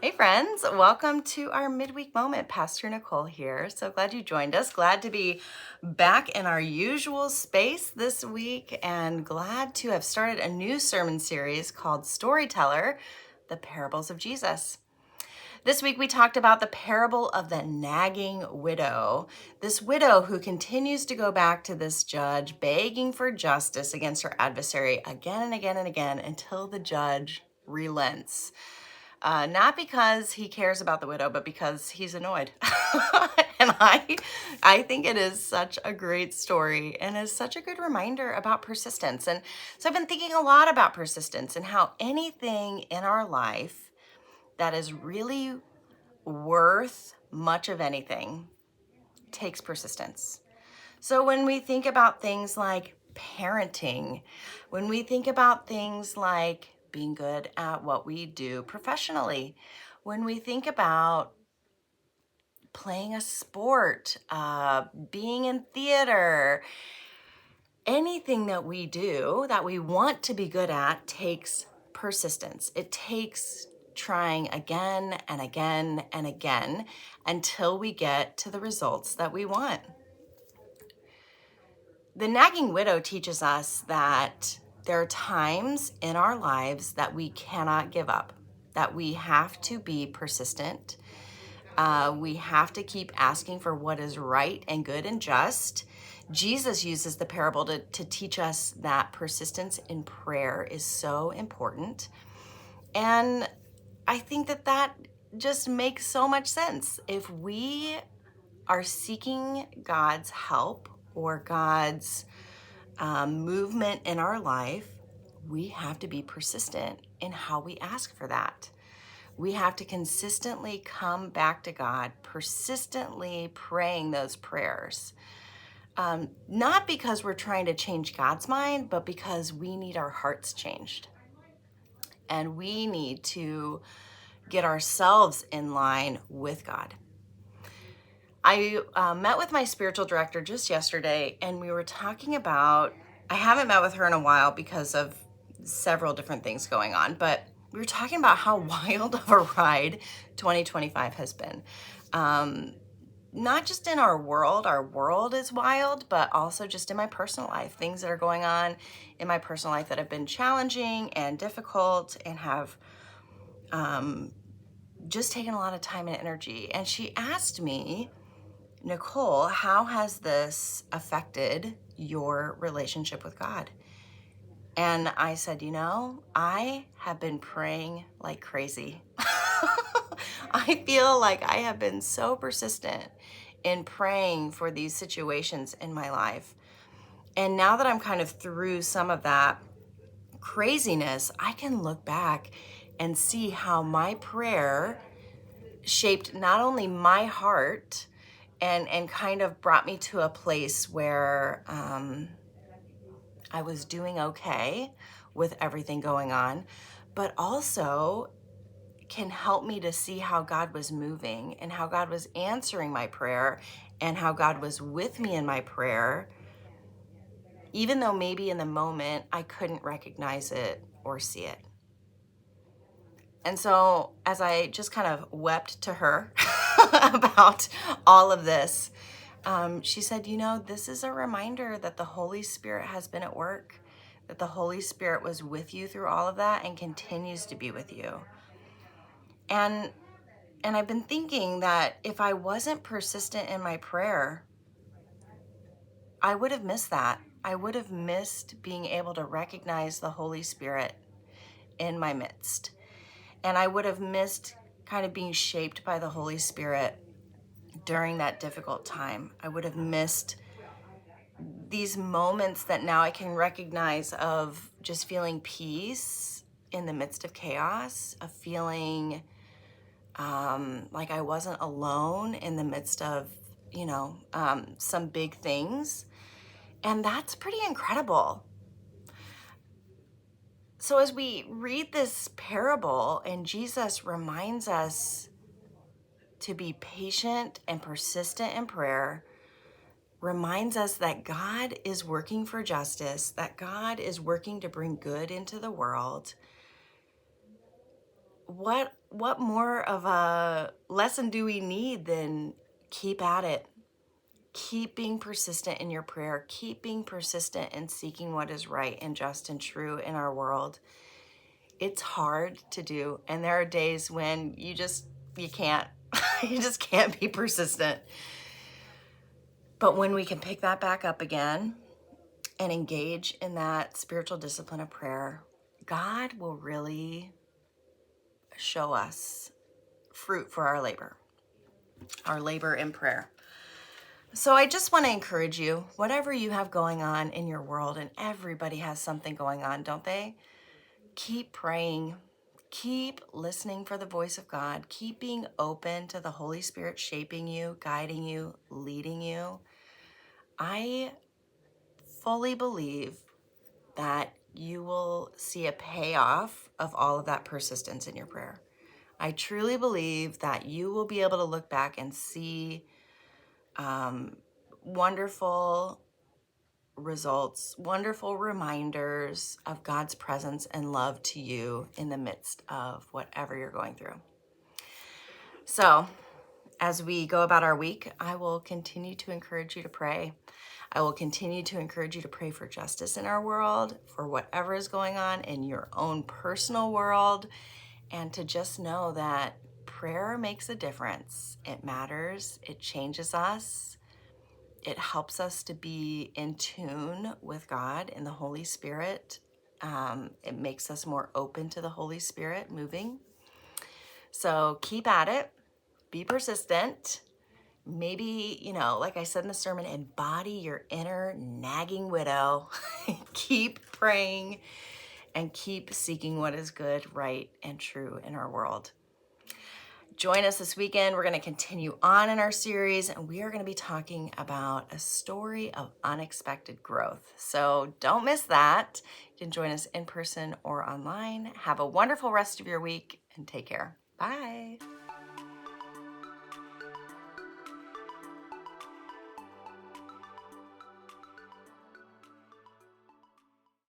Hey friends, welcome to our midweek moment. Pastor Nicole here. So glad you joined us. Glad to be back in our usual space this week and glad to have started a new sermon series called Storyteller, the Parables of Jesus. This week we talked about the parable of the nagging widow. This widow who continues to go back to this judge begging for justice against her adversary again and again and again until the judge relents. Not because he cares about the widow, but because he's annoyed. And I think it is such a great story and is such a good reminder about persistence. And so I've been thinking a lot about persistence and how anything in our life that is really worth much of anything takes persistence. So when we think about things like parenting, when we think about things like being good at what we do professionally, when we think about playing a sport, being in theater, anything that we do that we want to be good at takes persistence. It takes trying again and again and again until we get to the results that we want. The nagging widow teaches us that there are times in our lives that we cannot give up, that we have to be persistent. We have to keep asking for what is right and good and just. Jesus uses the parable to teach us that persistence in prayer is so important. And I think that just makes so much sense. If we are seeking God's help or God's movement in our life, we have to be persistent in how we ask for that. We have to consistently come back to God, persistently praying those prayers. Not because we're trying to change God's mind, but because we need our hearts changed. And we need to get ourselves in line with God. I met with my spiritual director just yesterday, and we were talking about, I haven't met with her in a while because of several different things going on, but we were talking about how wild of a ride 2025 has been. Not just in our world is wild, but also just in my personal life, things that are going on in my personal life that have been challenging and difficult and have just taken a lot of time and energy. And she asked me, Nicole, how has this affected your relationship with God? And I said, I have been praying like crazy. I feel like I have been so persistent in praying for these situations in my life. And now that I'm kind of through some of that craziness, I can look back and see how my prayer shaped not only my heart, and kind of brought me to a place where I was doing okay with everything going on, but also can help me to see how God was moving and how God was answering my prayer and how God was with me in my prayer, even though maybe in the moment I couldn't recognize it or see it. And so as I just kind of wept to her about all of this, she said, this is a reminder that the Holy Spirit has been at work, that the Holy Spirit was with you through all of that and continues to be with you. And I've been thinking that if I wasn't persistent in my prayer, I would have missed that. I would have missed being able to recognize the Holy Spirit in my midst. And I would have missed kind of being shaped by the Holy Spirit during that difficult time. I would have missed these moments that now I can recognize of just feeling peace in the midst of chaos, of feeling like I wasn't alone in the midst of, some big things. And that's pretty incredible. So as we read this parable and Jesus reminds us to be patient and persistent in prayer, reminds us that God is working for justice, that God is working to bring good into the world, what more of a lesson do we need than keep at it? Keep being persistent in your prayer. Keep being persistent in seeking what is right and just and true in our world. It's hard to do, and there are days when you can't. You just can't be persistent. But when we can pick that back up again and engage in that spiritual discipline of prayer, God will really show us fruit for our labor in prayer. So I just want to encourage you, whatever you have going on in your world, and everybody has something going on, don't they? Keep praying. Keep listening for the voice of God. Keep being open to the Holy Spirit shaping you, guiding you, leading you. I fully believe that you will see a payoff of all of that persistence in your prayer. I truly believe that you will be able to look back and see wonderful results, wonderful reminders of God's presence and love to you in the midst of whatever you're going through. So, as we go about our week, I will continue to encourage you to pray. I will continue to encourage you to pray for justice in our world, for whatever is going on in your own personal world, and to just know that prayer makes a difference. It matters. It changes us. It helps us to be in tune with God and the Holy Spirit. It makes us more open to the Holy Spirit moving. So keep at it. Be persistent. Maybe, like I said in the sermon, embody your inner nagging widow. Keep praying and keep seeking what is good, right, and true in our world. Join us this weekend. We're going to continue on in our series, and we are going to be talking about a story of unexpected growth. So don't miss that. You can join us in person or online. Have a wonderful rest of your week and take care. Bye.